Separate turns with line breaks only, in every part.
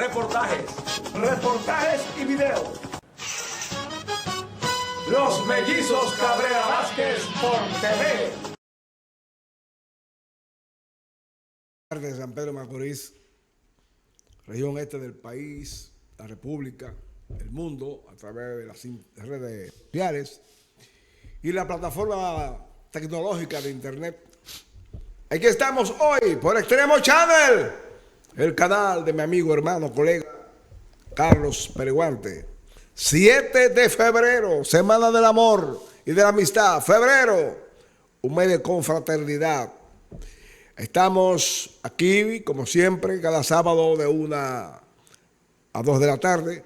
reportajes, reportajes y videos. Los Mellizos Cabrera Vázquez por TV.
De San Pedro de Macorís, región este del país, la República, el mundo, a través de las redes sociales y la plataforma tecnológica de Internet. Aquí estamos hoy por Extremo Channel, el canal de mi amigo, hermano, colega Carlos Pereguante. 7 de febrero, Semana del Amor y de la Amistad. Febrero, un mes de confraternidad. Estamos aquí, como siempre, cada sábado de 1 a 2 de la tarde,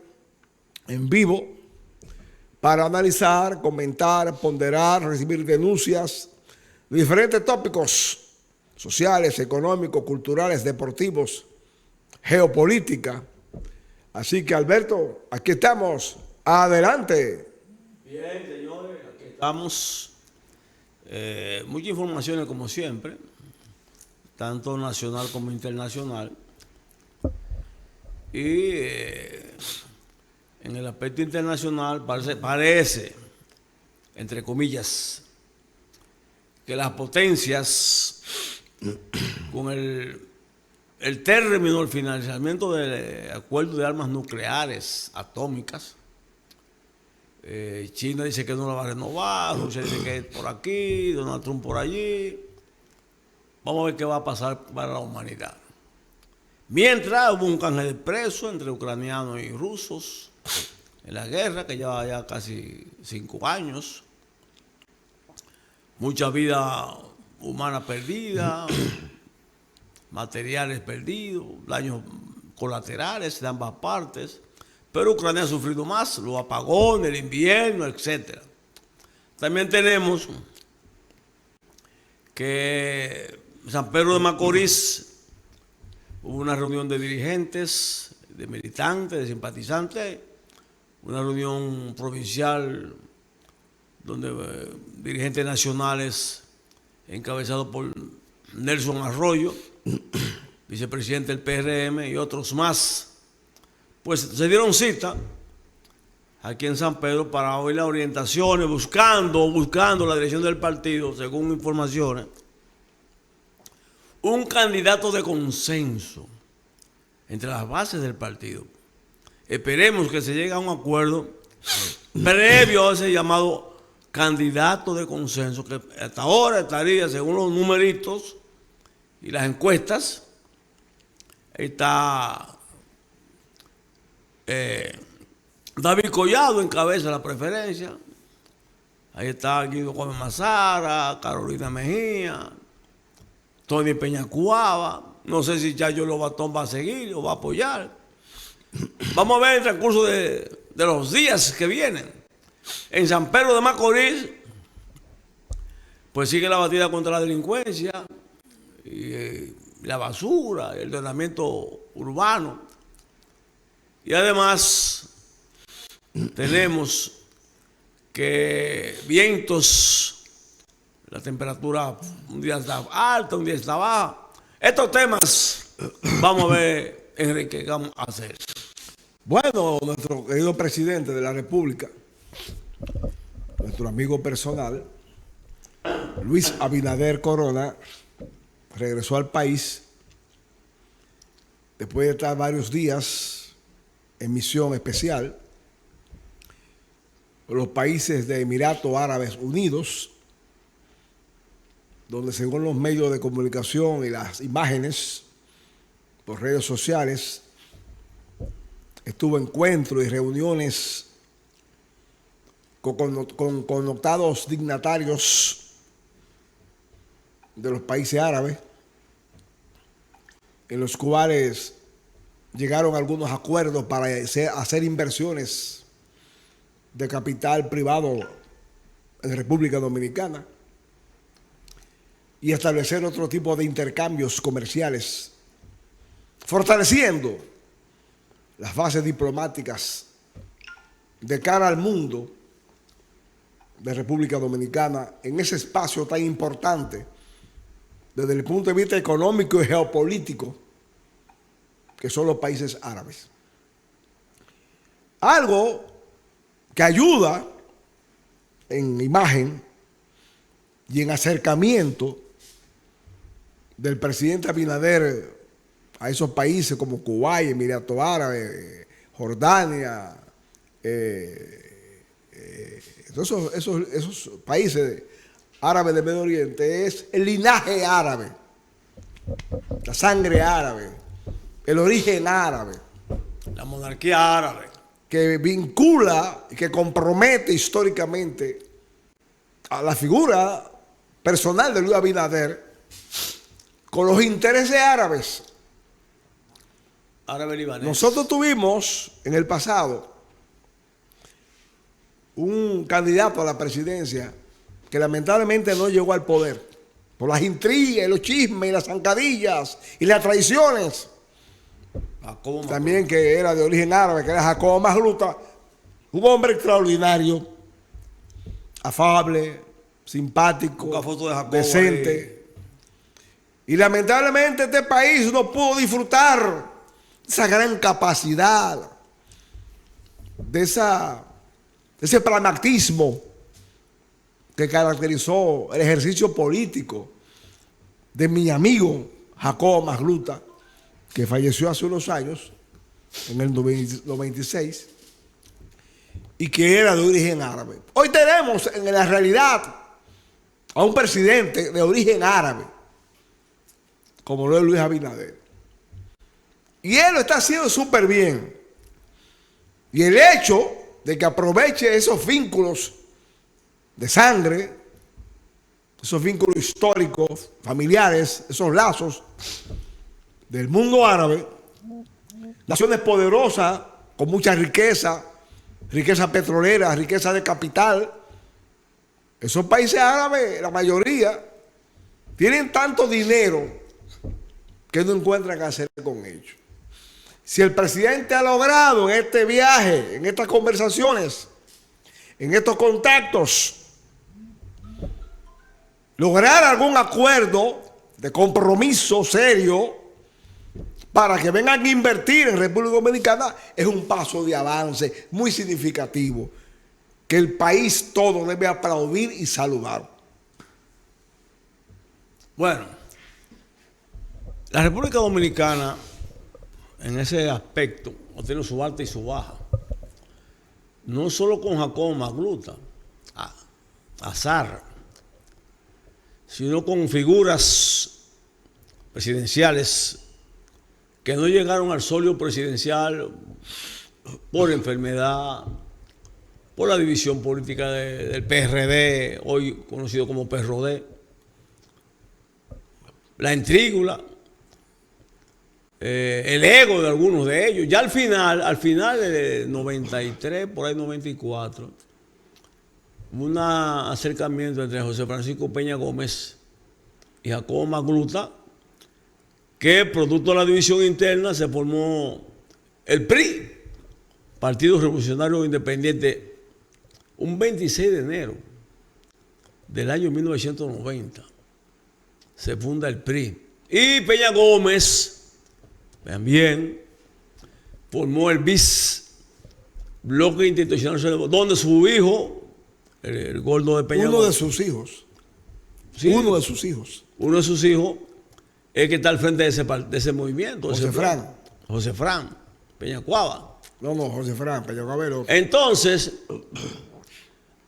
en vivo, para analizar, comentar, ponderar, recibir denuncias de diferentes tópicos sociales, económicos, culturales, deportivos, geopolítica. Así que, Alberto, aquí estamos. Adelante.
Bien, señores, aquí estamos. Muchas informaciones, como siempre, tanto nacional como internacional. Y en el aspecto internacional parece, entre comillas, que las potencias, con el término, el financiamiento del acuerdo de armas nucleares atómicas, China dice que no la va a renovar, Rusia dice que es por aquí, Donald Trump por allí. Vamos a ver qué va a pasar para la humanidad. Mientras hubo un canje de presos entre ucranianos y rusos en la guerra, que lleva ya casi 5 años. Mucha vida humana perdida, materiales perdidos, daños colaterales de ambas partes. Pero Ucrania ha sufrido más, los apagones, el invierno, etc. También tenemos que en San Pedro de Macorís hubo una reunión de dirigentes, de militantes, de simpatizantes, una reunión provincial donde dirigentes nacionales encabezados por Nelson Arroyo, vicepresidente del PRM, y otros más, pues se dieron cita aquí en San Pedro para oír las orientaciones, buscando la dirección del partido, según informaciones, un candidato de consenso entre las bases del partido. Esperemos que se llegue a un acuerdo previo a ese llamado candidato de consenso, que hasta ahora estaría, según los numeritos y las encuestas, está David Collado encabeza la preferencia. Ahí está Guido Gómez Mazara, Carolina Mejía, Tony Peñacuaba. No sé si Chayo Lobatón va a seguir o va a apoyar. Vamos a ver el transcurso de los días que vienen. En San Pedro de Macorís, pues sigue la batida contra la delincuencia, y la basura, el ordenamiento urbano. Y además tenemos que vientos, la temperatura un día está alta, un día está baja. Estos temas vamos a ver, Enrique, qué vamos a hacer.
Bueno, nuestro querido presidente de la República, nuestro amigo personal, Luis Abinader Corona, regresó al país después de estar varios días en misión especial por los países de Emiratos Árabes Unidos, donde, según los medios de comunicación y las imágenes por redes sociales, estuvo encuentros y reuniones con connotados dignatarios de los países árabes, en los cuales llegaron algunos acuerdos para hacer inversiones de capital privado en República Dominicana y establecer otro tipo de intercambios comerciales, fortaleciendo las bases diplomáticas de cara al mundo de República Dominicana en ese espacio tan importante desde el punto de vista económico y geopolítico que son los países árabes. Algo que ayuda en imagen y en acercamiento del presidente Abinader a esos países como Kuwait, Emiratos Árabes, Jordania, esos países árabes del Medio Oriente, es el linaje árabe, la sangre árabe, el origen árabe,
la monarquía árabe,
que vincula y que compromete históricamente a la figura personal de Luis Abinader con los intereses árabes.
Árabe-libanés.
Nosotros tuvimos en el pasado un candidato a la presidencia que lamentablemente no llegó al poder por las intrigas, los chismes y las zancadillas y las traiciones. También que era de origen árabe, que era Jacobo Magluta, un hombre extraordinario, afable, simpático, decente. Y lamentablemente este país no pudo disfrutar esa gran capacidad, de ese pragmatismo que caracterizó el ejercicio político de mi amigo Jacobo Magluta, que falleció hace unos años, en el 96, y que era de origen árabe. Hoy tenemos en la realidad a un presidente de origen árabe, como lo es Luis Abinader. Y él lo está haciendo súper bien. Y el hecho de que aproveche esos vínculos de sangre, esos vínculos históricos, familiares, esos lazos del mundo árabe, naciones poderosas, con mucha riqueza, riqueza petrolera, riqueza de capital. Esos países árabes, la mayoría, tienen tanto dinero que no encuentran qué hacer con ellos. Si el presidente ha logrado en este viaje, en estas conversaciones, en estos contactos, lograr algún acuerdo de compromiso serio para que vengan a invertir en República Dominicana, es un paso de avance muy significativo que el país todo debe aplaudir y saludar.
Bueno, la República Dominicana en ese aspecto tiene su alta y su baja. No solo con Jacobo Magluta, Azar, sino con figuras presidenciales que no llegaron al solio presidencial por enfermedad, por la división política del PRD, hoy conocido como PRD, la intrígula, el ego de algunos de ellos. Ya al final del 93, por ahí 94, hubo un acercamiento entre José Francisco Peña Gómez y Jacobo Magluta, que producto de la división interna se formó el PRI, Partido Revolucionario Independiente, un 26 de enero del año 1990. Se funda el PRI. Y Peña Gómez también formó el BIS, Bloque Institucional, donde su hijo, el gordo de Peña Gómez.
Uno de sus hijos. Sí, uno de sus hijos.
Uno de sus hijos es que está al frente de ese movimiento. José Fran, Peña Cuava.
No, José Fran, Peña Cuava.
Entonces,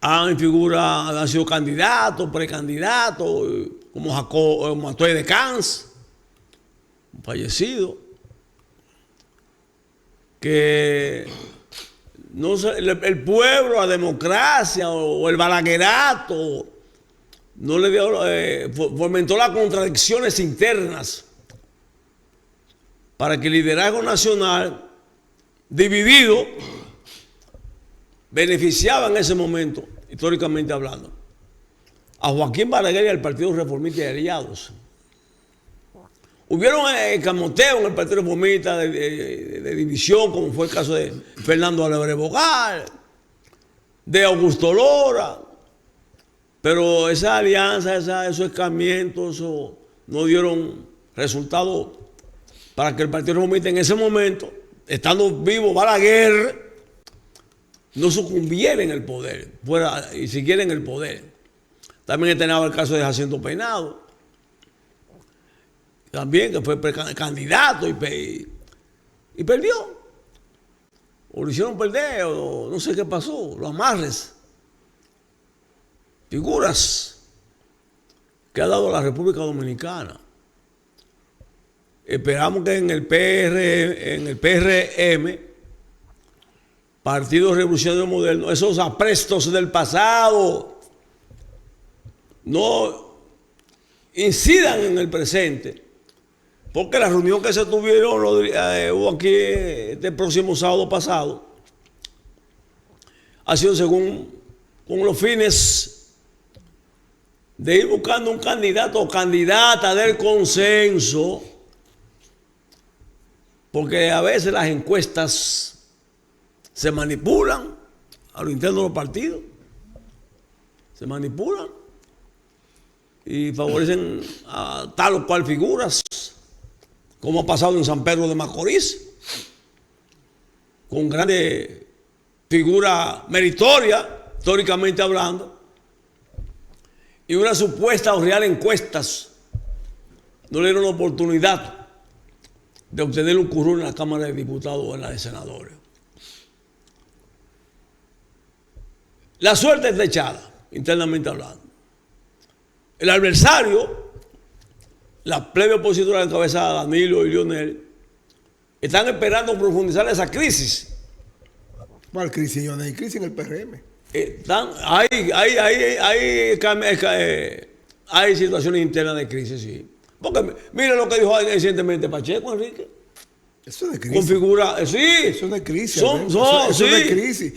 han sido candidatos, precandidatos, como Jacobo Matoy de Cans, un fallecido, que no sé, el pueblo, la democracia o el balaguerato no le dio, fomentó las contradicciones internas para que el liderazgo nacional dividido beneficiaba en ese momento, históricamente hablando, a Joaquín Balaguer y al Partido Reformista y aliados. Hubieron camoteo en el Partido Reformista de división, como fue el caso de Fernando Alegre Bogal, de Augusto Lora, pero esa alianza, esos escarmientos, no dieron resultado para que el Partido Reformista en ese momento, estando vivo Balaguer, no sucumbiera en el poder, fuera y siguiera en el poder. También tenía el caso de Jacinto Peinado, también que fue candidato y perdió. O lo hicieron perder, o no sé qué pasó, los amarres. Figuras que ha dado la República Dominicana. Esperamos que en el PRM, Partido Revolucionario Moderno, esos aprestos del pasado no incidan en el presente, porque la reunión que se tuvieron hubo aquí este próximo sábado pasado ha sido con los fines de ir buscando un candidato o candidata del consenso, porque a veces las encuestas se manipulan a lo interno de los partidos, se manipulan y favorecen a tal o cual figuras, como ha pasado en San Pedro de Macorís, con grandes figuras meritorias, históricamente hablando, y una supuesta o real encuestas no le dieron la oportunidad de obtener un curul en la Cámara de Diputados o en la de Senadores. La suerte está echada, internamente hablando. El adversario, la plebe opositora encabezada Danilo y Lionel, están esperando profundizar esa crisis.
¿Cuál crisis? Yo no hay crisis en el PRM.
Hay situaciones internas de crisis, sí. Porque mire lo que dijo recientemente Pacheco, Enrique.
Eso es de crisis.
Configura, sí.
Eso no es crisis.
Eso es de
crisis.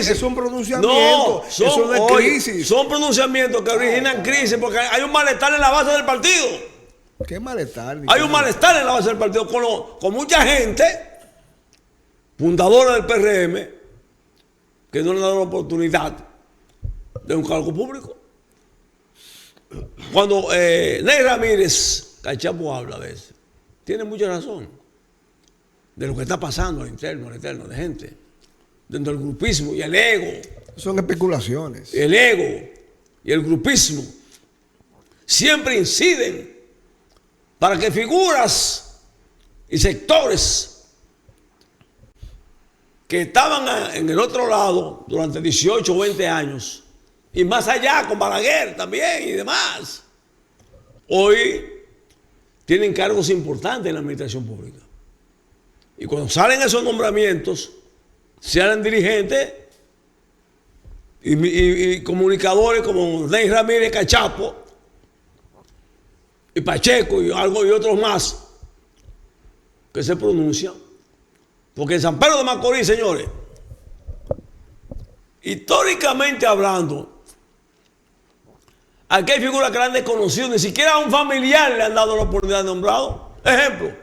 Es
un pronunciamiento. Eso no es crisis.
Son pronunciamientos que originan crisis porque hay un malestar en la base del partido.
¿Qué malestar?
Hay un malestar en la base del partido con mucha gente, fundadora del PRM, que no le han dado la oportunidad de un cargo público. Cuando Ney Ramírez, Cachapo habla a veces, tiene mucha razón de lo que está pasando al interno de gente, dentro del grupismo y el ego.
Son especulaciones.
El ego y el grupismo siempre inciden para que figuras y sectores que estaban en el otro lado durante 18 o 20 años, y más allá con Balaguer también y demás, hoy tienen cargos importantes en la administración pública. Y cuando salen esos nombramientos, salen dirigentes y comunicadores como Ney Ramírez, Cachapo y Pacheco y otros más que se pronuncian. Porque en San Pedro de Macorís, señores, históricamente hablando, aquí hay figuras que la han desconocido, ni siquiera a un familiar le han dado la oportunidad de nombrado. Ejemplo,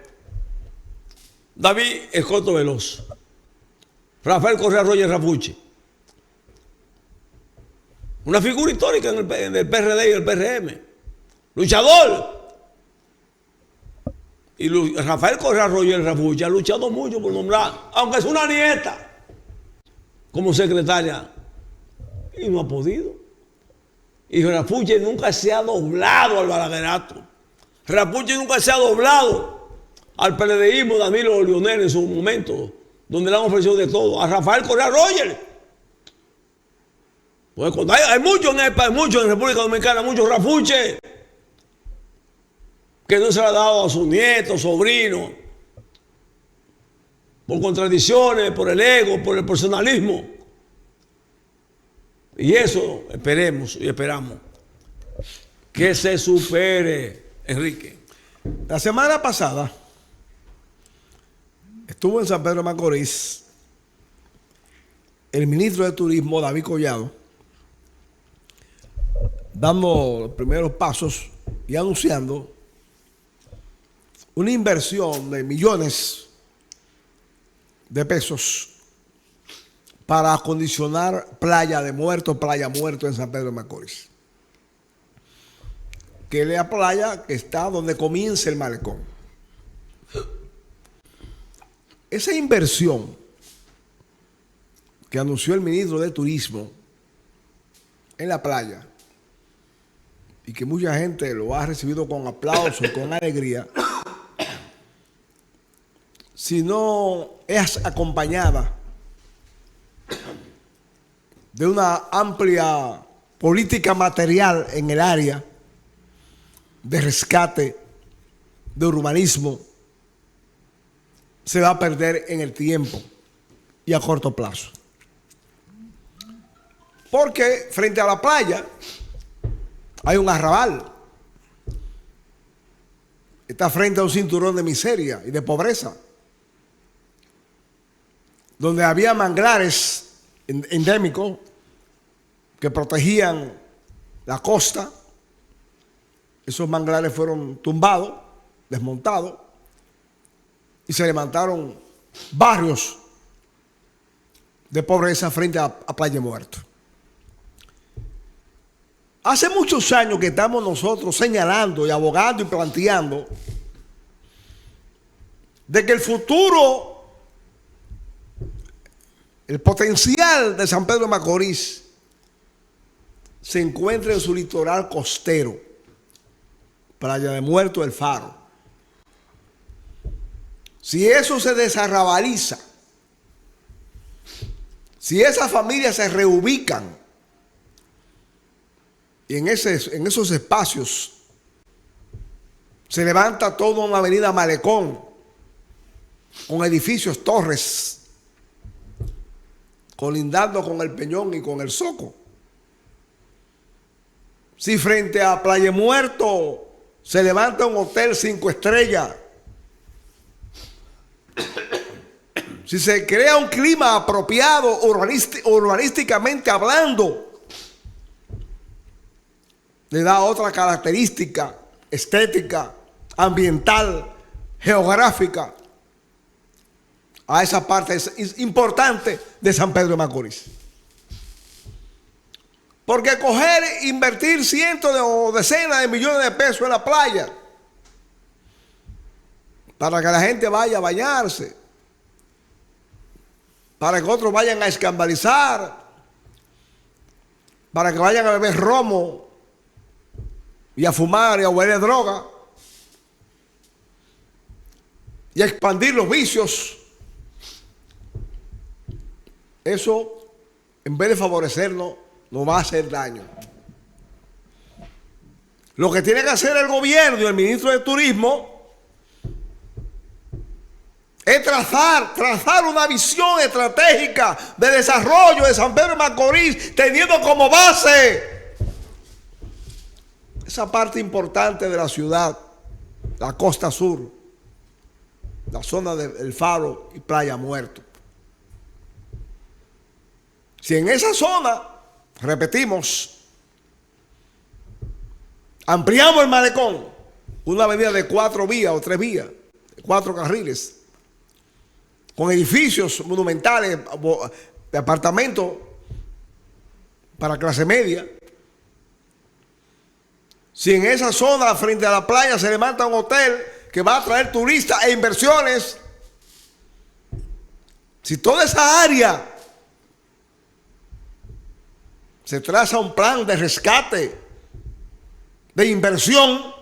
David Escoto Veloz, Rafael Correa Roger Rafucci, una figura histórica en el PRD y el PRM, luchador. Y Rafael Correa Roger Rafucci ha luchado mucho por nombrar, aunque es una nieta, como secretaria, y no ha podido. Y Rafucci nunca se ha doblado al balaguerato. Rafucci nunca se ha doblado al PLDismo, Danilo Lionel en su momento, donde le han ofrecido de todo. A Rafael Correa Roger. Pues cuando hay muchos en República Dominicana, muchos Rafucci, que no se le ha dado a sus nietos, sobrinos, por contradicciones, por el ego, por el personalismo. Y eso esperemos y esperamos que se supere, Enrique.
La semana pasada estuvo en San Pedro de Macorís el ministro de Turismo, David Collado, dando los primeros pasos y anunciando una inversión de millones de pesos para acondicionar Playa Muerto en San Pedro de Macorís. Que es la playa que está donde comienza el malecón. esa inversión que anunció el ministro de Turismo en la playa y que mucha gente lo ha recibido con aplausos y con alegría, si no es acompañada de una amplia política material en el área de rescate, de urbanismo, se va a perder en el tiempo y a corto plazo. Porque frente a la playa hay un arrabal. Está frente a un cinturón de miseria y de pobreza, donde había manglares endémicos que protegían la costa. Esos manglares fueron tumbados, desmontados, y se levantaron barrios de pobreza frente a Playa Muerto. Hace muchos años que estamos nosotros señalando y abogando y planteando de que el futuro, el potencial de San Pedro de Macorís se encuentra en su litoral costero, Playa de Muerto, El Faro. Si eso se desarrabaliza, si esas familias se reubican y en esos espacios se levanta toda una avenida Malecón con edificios, torres, colindando con el Peñón y con el Zoco. Si frente a Playa Muerto se levanta un hotel 5 estrellas, si se crea un clima apropiado urbanísticamente hablando, le da otra característica estética, ambiental, geográfica a esa parte importante de San Pedro de Macorís. Porque invertir cientos o decenas de millones de pesos en la playa para que la gente vaya a bañarse, para que otros vayan a escandalizar, para que vayan a beber romo y a fumar y a huele droga y a expandir los vicios, eso en vez de favorecernos nos va a hacer daño. Lo que tiene que hacer el gobierno y el ministro de Turismo es trazar una visión estratégica de desarrollo de San Pedro de Macorís, teniendo como base esa parte importante de la ciudad, la costa sur, la zona del Faro y Playa Muerto. Si en esa zona, repetimos, ampliamos el malecón, una avenida de 4 vías o 3 vías, 4 carriles, con edificios monumentales de apartamentos para clase media. Si en esa zona frente a la playa se levanta un hotel que va a atraer turistas e inversiones, si toda esa área se traza un plan de rescate, de inversión,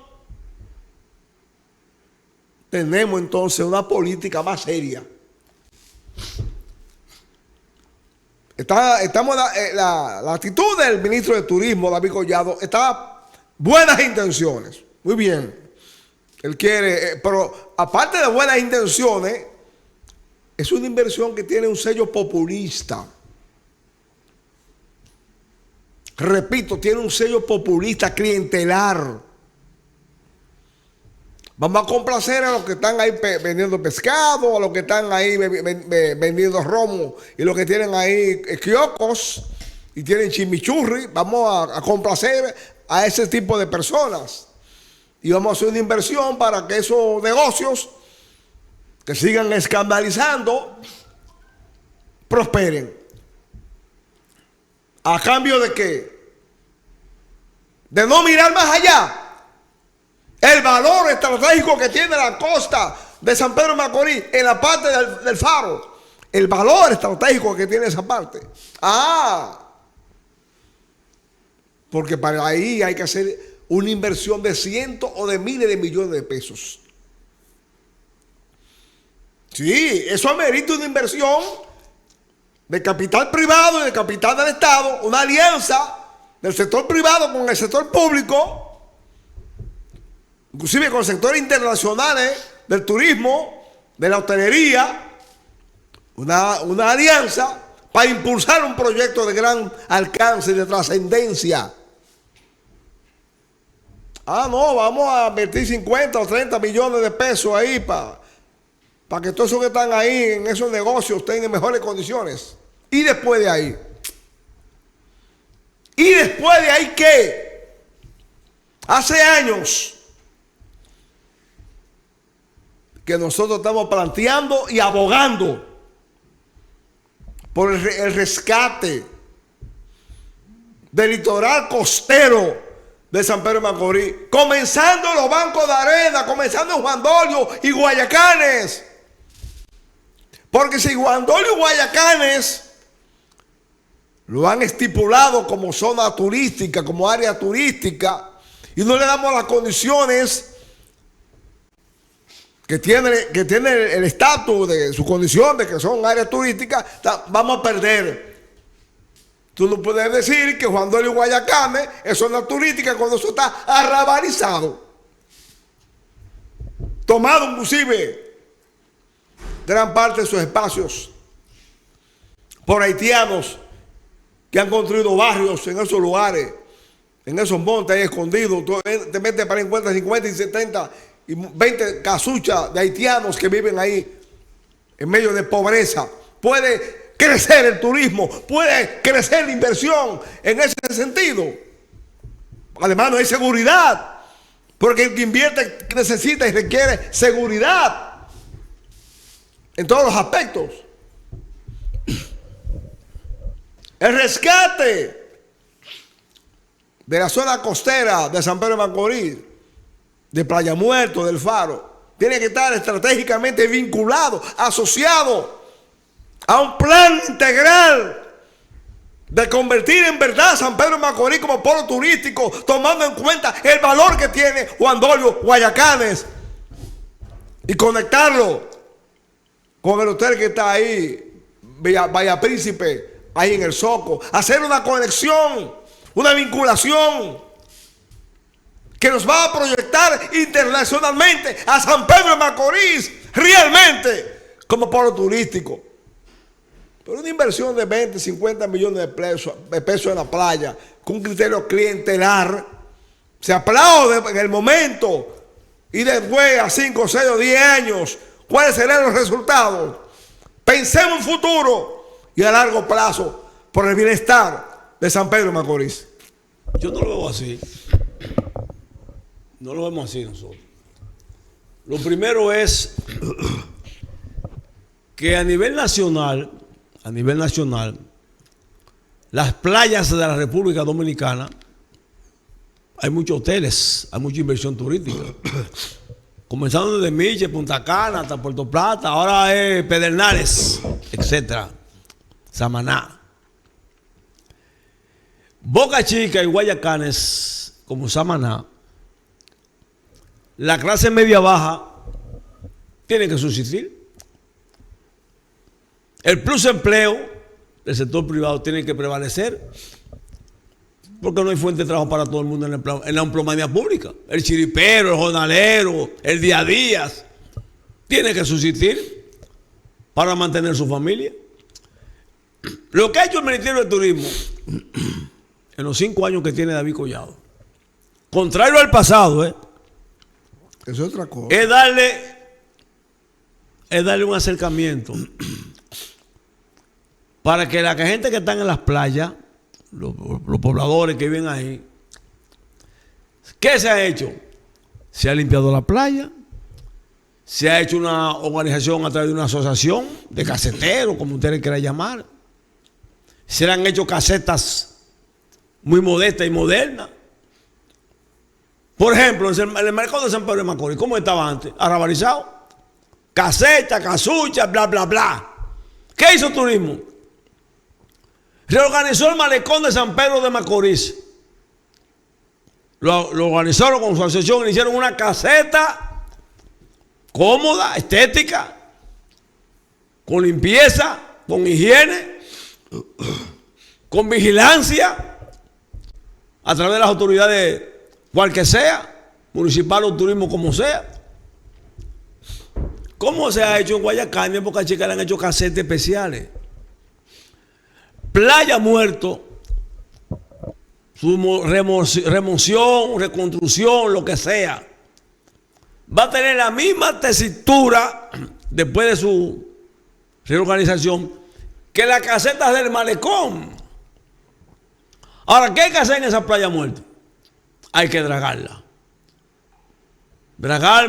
tenemos entonces una política más seria. La actitud del ministro de Turismo, David Collado, está buenas intenciones, muy bien. Él quiere, pero aparte de buenas intenciones, es una inversión que tiene un sello populista. Repito, tiene un sello populista, clientelar. Vamos a complacer a los que están ahí vendiendo pescado, a los que están ahí vendiendo romo y los que tienen ahí kioscos y tienen chimichurri. Vamos a complacer a ese tipo de personas y vamos a hacer una inversión para que esos negocios que sigan escandalizando prosperen. ¿A cambio de qué? De no mirar más allá. El valor estratégico que tiene la costa de San Pedro de Macorís, en la parte del faro, el valor estratégico que tiene esa parte. Porque para ahí hay que hacer una inversión de cientos o de miles de millones de pesos. Sí, eso amerita una inversión de capital privado y de capital del Estado, una alianza del sector privado con el sector público, inclusive con sectores internacionales del turismo, de la hotelería, una alianza para impulsar un proyecto de gran alcance y de trascendencia. No, vamos a invertir 50 o 30 millones de pesos ahí para que todos esos que están ahí en esos negocios tengan mejores condiciones. Y después de ahí, ¿qué? Hace años que nosotros estamos planteando y abogando por el rescate del litoral costero de San Pedro de Macorís, comenzando los bancos de arena, comenzando en Juan Dolio y Guayacanes. Porque si Juan Dolio y Guayacanes lo han estipulado como zona turística, como área turística, y no le damos las condiciones que tiene el estatus de su condición de que son áreas turísticas, vamos a perder. Tú no puedes decir que Juan Dolio y Guayacanes es zona turística cuando eso está arrabalizado, tomado inclusive gran parte de sus espacios por haitianos que han construido barrios en esos lugares, en esos montes ahí escondidos. Tú te metes para encontrar 50 y 70 y 20 casuchas de haitianos que viven ahí en medio de pobreza. Puede crecer el turismo, puede crecer la inversión en ese sentido. Además no hay seguridad, porque el que invierte necesita y requiere seguridad en todos los aspectos. El rescate de la zona costera de San Pedro de Macorís, de Playa Muerto, del Faro, tiene que estar estratégicamente vinculado, asociado a un plan integral de convertir en verdad San Pedro de Macorís como polo turístico, tomando en cuenta el valor que tiene Juan Dolio, Guayacanes, y conectarlo con el hotel que está ahí, Bahía Príncipe, ahí en el Soco. Hacer una conexión, una vinculación que nos va a proyectar internacionalmente a San Pedro de Macorís realmente como polo turístico. Pero una inversión de 20, 50 millones de pesos en la playa, con un criterio clientelar, se aplaude en el momento, y después a 5, 6 o 10 años, ¿cuáles serán los resultados? Pensemos en futuro y a largo plazo por el bienestar de San Pedro de Macorís.
Yo no lo veo así. No lo vemos así nosotros. Lo primero es que a nivel nacional, las playas de la República Dominicana, hay muchos hoteles, hay mucha inversión turística. Comenzando desde Miche, Punta Cana, hasta Puerto Plata, ahora es Pedernales, etcétera, Samaná. Boca Chica y Guayacanes, como Samaná, la clase media baja tiene que subsistir. El plus empleo del sector privado tiene que prevalecer, porque no hay fuente de trabajo para todo el mundo en la empleomanía pública. El chiripero, el jornalero, el día a día, tiene que subsistir para mantener su familia. Lo que ha hecho el Ministerio de Turismo en los 5 años que tiene David Collado, contrario al pasado,
eso es otra cosa,
es darle un acercamiento para que la gente que están en las playas, los pobladores que viven ahí, ¿qué se ha hecho? Se ha limpiado la playa, se ha hecho una organización a través de una asociación de caseteros, como ustedes quieran llamar. Se le han hecho casetas muy modestas y modernas. Por ejemplo, el mercado de San Pedro de Macorís, ¿cómo estaba antes? Arrabalizado. caseta, casucha, bla, bla, bla. ¿Qué hizo turismo? Reorganizó el malecón de San Pedro de Macorís. Lo organizaron con su asociación y hicieron una caseta cómoda, estética, con limpieza, con higiene, con vigilancia a través de las autoridades, cual que sea, municipal o turismo, como sea. ¿Cómo se ha hecho en Guayacán? En Boca Chica le han hecho casetas especiales. Playa Muerto, su remoción, reconstrucción, lo que sea, va a tener la misma tesitura después de su reorganización que las casetas del malecón. Ahora, ¿qué hay que hacer en esa Playa Muerta? Hay que dragarla. Dragar,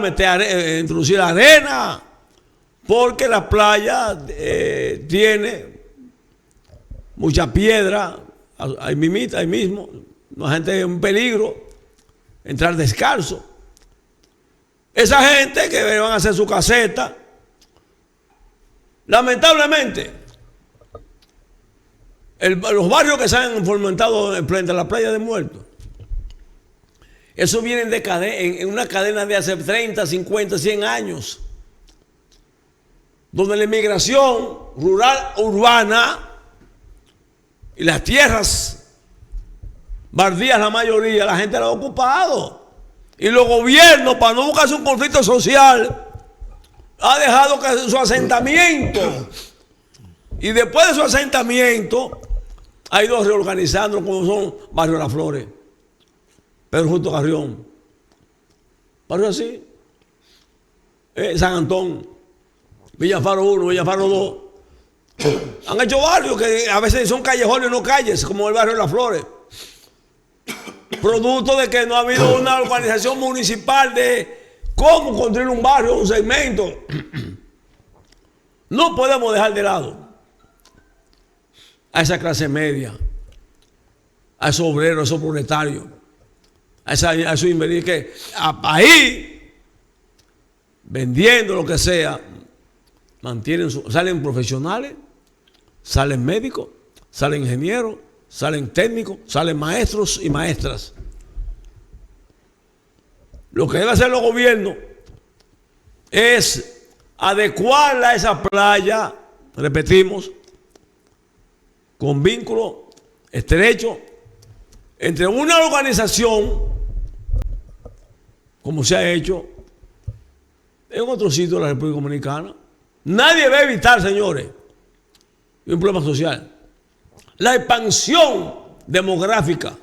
introducir arena, porque la playa tiene mucha piedra, ahí mismo, la gente es un peligro entrar descalzo. Esa gente que van a hacer su caseta, lamentablemente, los barrios que se han fomentado frente a la Playa de Muertos, eso viene en una cadena de hace 30, 50, 100 años, donde la inmigración rural, urbana y las tierras baldías, la mayoría, la gente la ha ocupado. Y los gobiernos, para no buscarse un conflicto social, ha dejado que su asentamiento. Y después de su asentamiento, ha ido reorganizando como son Barrio Las Flores, Pedro Justo Carrión, barrio así, San Antón, Villafaro 1, Villafaro 2. Han hecho barrios que a veces son callejones y no calles, como el barrio Las Flores. Producto de que no ha habido una organización municipal de cómo construir un barrio, un segmento. No podemos dejar de lado a esa clase media, a esos obreros, a esos proletarios, a esos inversionistas que ahí, vendiendo lo que sea, salen profesionales, salen médicos, salen ingenieros, salen técnicos, salen maestros y maestras. Lo que deben hacer los gobiernos es adecuarla a esa playa, repetimos, con vínculo estrecho entre una organización, como se ha hecho en otros sitios de la República Dominicana. Nadie va a evitar, señores, un problema social, la expansión demográfica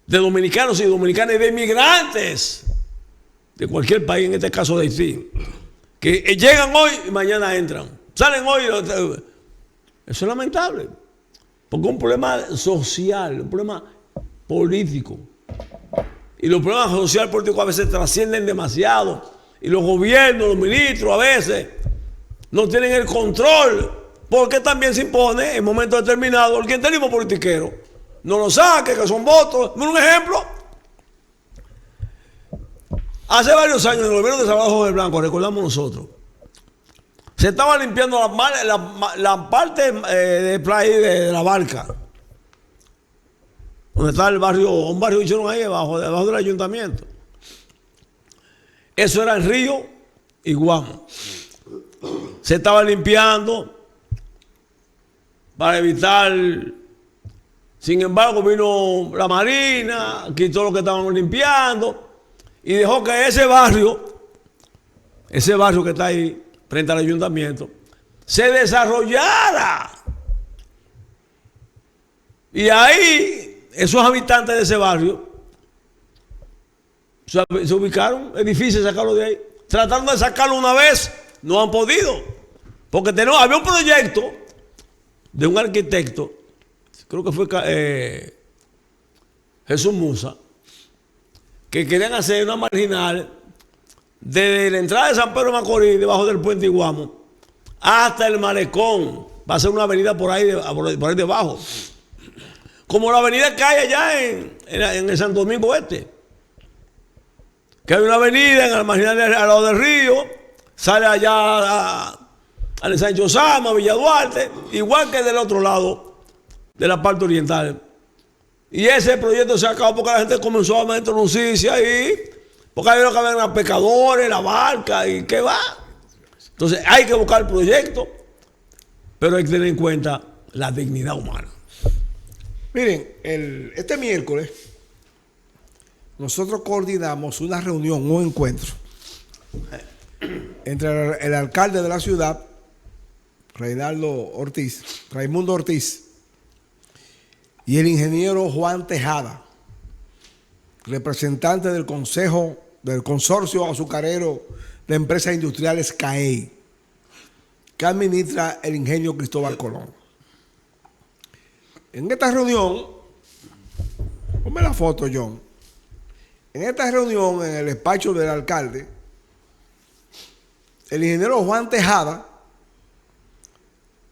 de dominicanos y dominicanas y de inmigrantes de cualquier país, en este caso de Haití, que llegan hoy y mañana entran, salen hoy. Eso es lamentable, porque es un problema social, un problema político. Y los problemas sociales políticos a veces trascienden demasiado. Y los gobiernos, los ministros a veces no tienen el control, porque también se impone en momentos determinados el clientelismo politiquero. No lo saque, que son votos. Un ejemplo. Hace varios años, en el gobierno de Salvador Jorge Blanco, recordamos nosotros, se estaba limpiando la parte de playa de la Barca, donde está el barrio, un barrio que hicieron ahí debajo del ayuntamiento. Eso era el río Iguamo. Se estaba limpiando para evitar. Sin embargo, vino la Marina, quitó lo que estaban limpiando y dejó que ese barrio que está ahí frente al ayuntamiento, se desarrollara. Y ahí, esos habitantes de ese barrio se ubicaron. Es difícil sacarlo de ahí. Tratando de sacarlo una vez, no han podido. Porque había un proyecto de un arquitecto, creo que fue Jesús Musa, que querían hacer una marginal desde la entrada de San Pedro de Macorís, debajo del puente Iguamo, hasta el malecón. Va a ser una avenida por ahí debajo, como la avenida que hay allá en el Santo Domingo Este, que hay una avenida en el marginal al lado del río, sale allá al Sancho Sama, Villa Duarte, igual que del otro lado de la parte oriental. Y ese proyecto se acabó porque la gente comenzó a introducirse ahí, porque ahí lo que habían los pescadores, la barca y qué va. Entonces hay que buscar el proyecto, pero hay que tener en cuenta la dignidad humana.
Miren, este miércoles nosotros coordinamos una reunión, un encuentro entre el alcalde de la ciudad, Raimundo Ortiz, y el ingeniero Juan Tejada, representante del consorcio azucarero de empresas industriales CAEI, que administra el ingenio Cristóbal Colón. En esta reunión, ponme la foto, John. En esta reunión, en el despacho del alcalde, el ingeniero Juan Tejada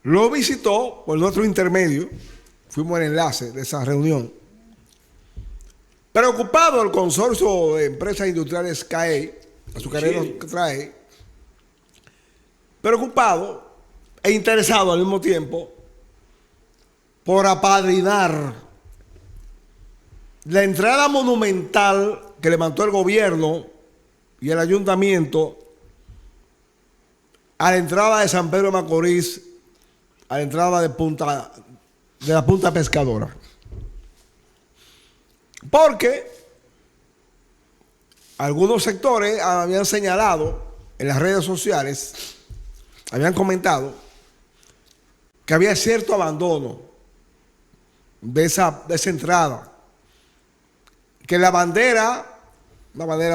lo visitó por nuestro intermedio. Fuimos el enlace de esa reunión. Preocupado el consorcio de empresas industriales CAEI, azucareros que trae, preocupado e interesado al mismo tiempo por apadrinar la entrada monumental que levantó el gobierno y el ayuntamiento a la entrada de San Pedro de Macorís, a la entrada de la Punta Pescadora. Porque algunos sectores habían señalado en las redes sociales, habían comentado que había cierto abandono de esa entrada, que la bandera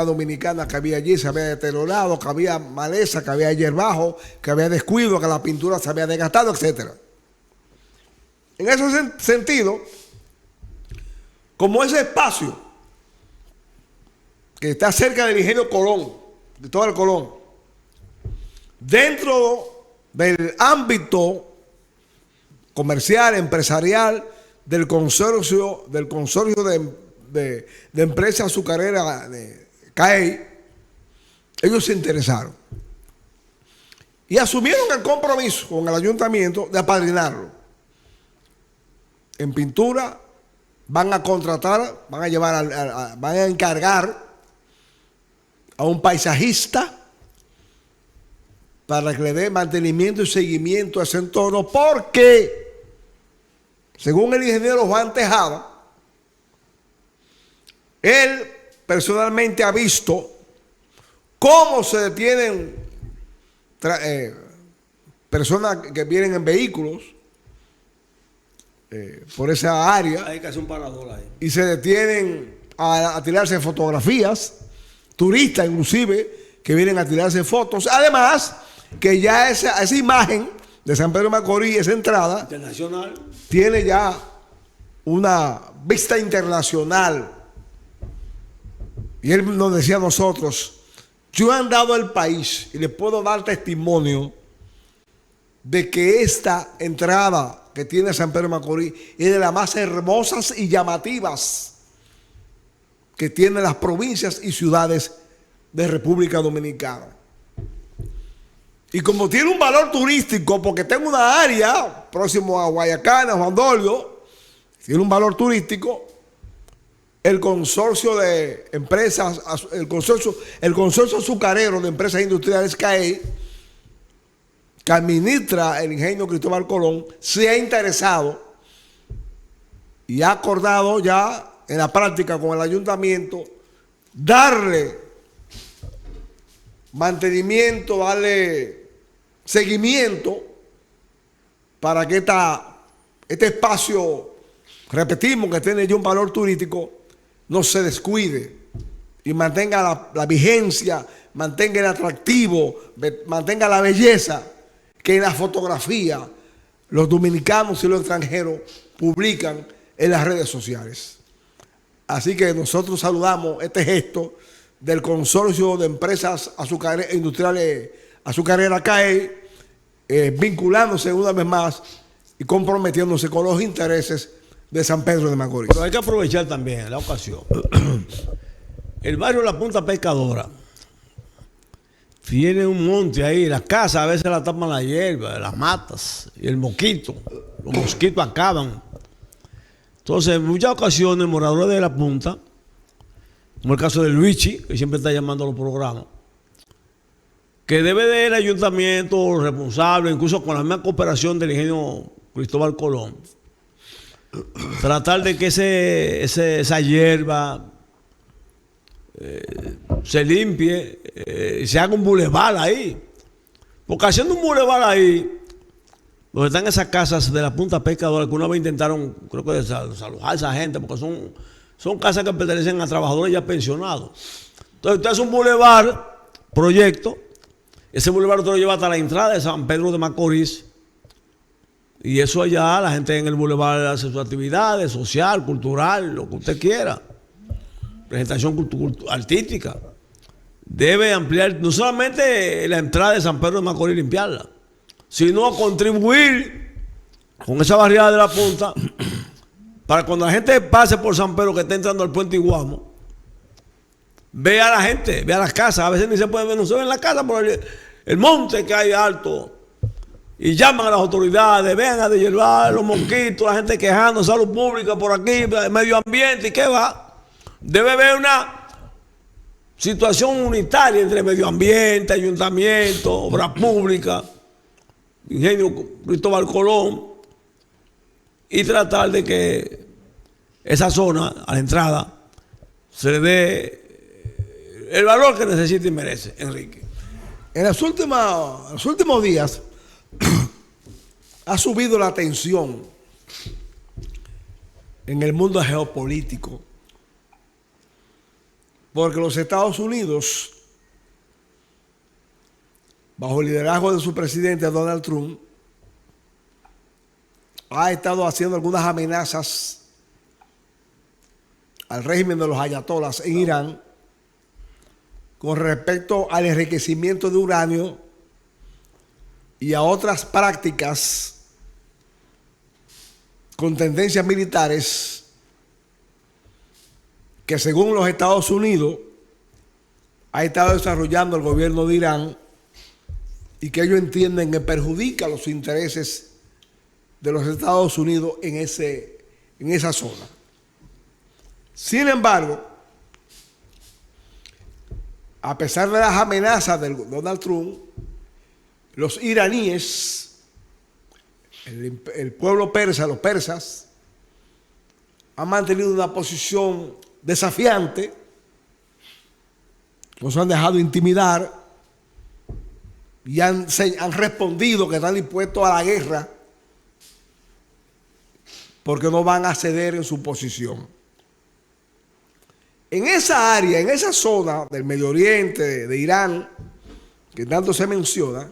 dominicana que había allí se había deteriorado, que había maleza, que había hierbajo, que había descuido, que la pintura se había desgastado, etc. En ese sentido, como ese espacio que está cerca del ingenio Colón, de todo el Colón, dentro del ámbito comercial, empresarial del consorcio de empresas azucareras de CAEI, ellos se interesaron y asumieron el compromiso con el ayuntamiento de apadrinarlo. En pintura van a contratar, van a encargar a un paisajista para que le dé mantenimiento y seguimiento a ese entorno, porque según el ingeniero Juan Tejada, él personalmente ha visto cómo se detienen personas que vienen en vehículos por esa área.
Hay que hacer un parador ahí.
Y se detienen a tirarse fotografías, turistas inclusive, que vienen a tirarse fotos. Además, que ya esa imagen de San Pedro de Macorís, esa entrada,
internacional,
tiene ya una vista internacional. Y él nos decía a nosotros, yo he andado al país y le puedo dar testimonio de que esta entrada que tiene San Pedro de Macorís es de las más hermosas y llamativas que tienen las provincias y ciudades de República Dominicana. Y como tiene un valor turístico, porque tengo una área próximo a Guayacán, a Juan Dolio, tiene un valor turístico, el consorcio de empresas, el consorcio azucarero de empresas industriales CAEI, que administra el ingenio Cristóbal Colón, se ha interesado y ha acordado ya en la práctica con el ayuntamiento darle mantenimiento, darle seguimiento para que este espacio, repetimos, que tiene ya un valor turístico, no se descuide y mantenga la vigencia, mantenga el atractivo, mantenga la belleza que en la fotografía los dominicanos y los extranjeros publican en las redes sociales. Así que nosotros saludamos este gesto del consorcio de empresas industriales azucareras CAEI, vinculándose una vez más y comprometiéndose con los intereses de San Pedro de Macorís.
Pero hay que aprovechar también la ocasión. El barrio La Punta Pescadora tiene un monte ahí. Las casas a veces la tapan la hierba, las matas y el mosquito. Los mosquitos acaban. Entonces, en muchas ocasiones, moradores de la punta, como el caso de Luigi, que siempre está llamando a los programas, que debe del ayuntamiento responsable, incluso con la misma cooperación del ingenio Cristóbal Colón, tratar de que esa hierba se limpie, se haga un bulevar ahí. Porque haciendo un bulevar ahí, donde están esas casas de la Punta Pescadora, que una vez intentaron, creo que desalojar a esa gente, porque son casas que pertenecen a trabajadores ya pensionados. Entonces usted hace un bulevar, proyecto, ese bulevar usted lo lleva hasta la entrada de San Pedro de Macorís, y eso allá, la gente en el bulevar hace sus actividades, social, cultural, lo que usted quiera, presentación artística. Debe ampliar, no solamente la entrada de San Pedro de Macorís, limpiarla, sino contribuir con esa barriada de la punta para cuando la gente pase por San Pedro, que está entrando al puente Iguamo, vea a la gente, vea las casas. A veces ni se puede ver, no se ve en la casa por el monte que hay alto, y llaman a las autoridades, vean a deshiervar los mosquitos, la gente quejando, salud pública por aquí, medio ambiente, ¿y qué va? Debe haber una situación unitaria entre medio ambiente, ayuntamiento, obra pública, ingenio Cristóbal Colón, y tratar de que esa zona, a la entrada, se le dé el valor que necesita y merece, Enrique.
En los últimos días ha subido la tensión en el mundo geopolítico, porque los Estados Unidos, bajo el liderazgo de su presidente Donald Trump, ha estado haciendo algunas amenazas al régimen de los ayatolás en Irán con respecto al enriquecimiento de uranio y a otras prácticas con tendencias militares que, según los Estados Unidos, ha estado desarrollando el gobierno de Irán, y que ellos entienden que perjudica los intereses de los Estados Unidos en esa zona. Sin embargo, a pesar de las amenazas de Donald Trump, los iraníes, el pueblo persa, los persas, han mantenido una posición desafiante, no se han dejado intimidar, y han respondido que están dispuestos a la guerra porque no van a ceder en su posición. En esa área, en esa zona del Medio Oriente, de Irán, que tanto se menciona,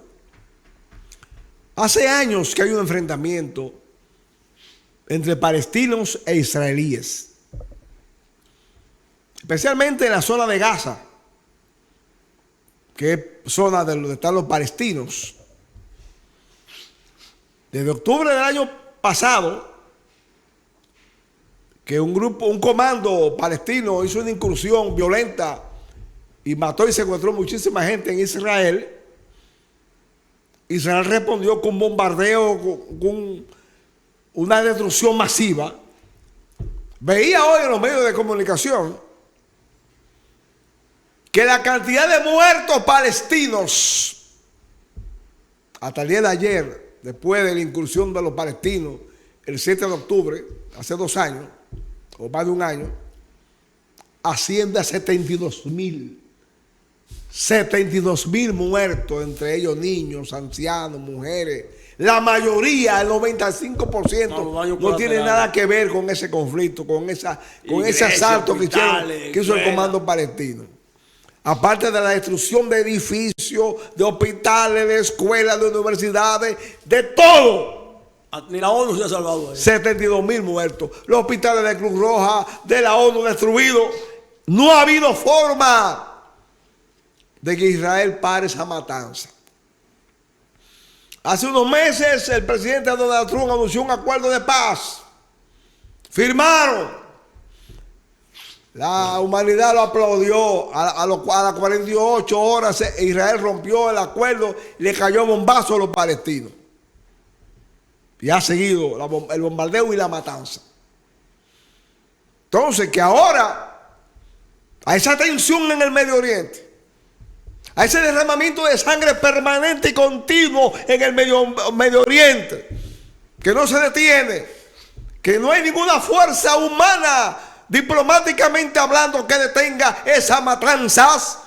hace años que hay un enfrentamiento entre palestinos e israelíes, especialmente en la zona de Gaza, que es zona donde están los palestinos. Desde octubre del año pasado, que un comando palestino hizo una incursión violenta y mató y secuestró muchísima gente en Israel, Israel respondió con bombardeo, con una destrucción masiva. Veía hoy en los medios de comunicación que la cantidad de muertos palestinos hasta el día de ayer, después de la incursión de los palestinos el 7 de octubre, hace 2 años o más de un año, asciende a 72,000. 72,000 muertos, entre ellos niños, ancianos, mujeres. La mayoría, el 95%, no tiene nada que ver con ese conflicto, con ese asalto que hizo el comando palestino. Aparte de la destrucción de edificios, de hospitales, de escuelas, de universidades, de todo.
Ni la ONU se ha salvado ahí.
72,000 muertos. Los hospitales de Cruz Roja, de la ONU destruidos. No ha habido forma de que Israel pare esa matanza. Hace unos meses el presidente Donald Trump anunció un acuerdo de paz. Firmaron. La humanidad lo aplaudió. A las 48 horas Israel rompió el acuerdo y le cayó bombazo a los palestinos. Y ha seguido el bombardeo y la matanza. Entonces, que ahora, a esa tensión en el Medio Oriente, a ese derramamiento de sangre permanente y continuo en el Medio Oriente, que no se detiene, que no hay ninguna fuerza humana, diplomáticamente hablando, que detenga esas matanzas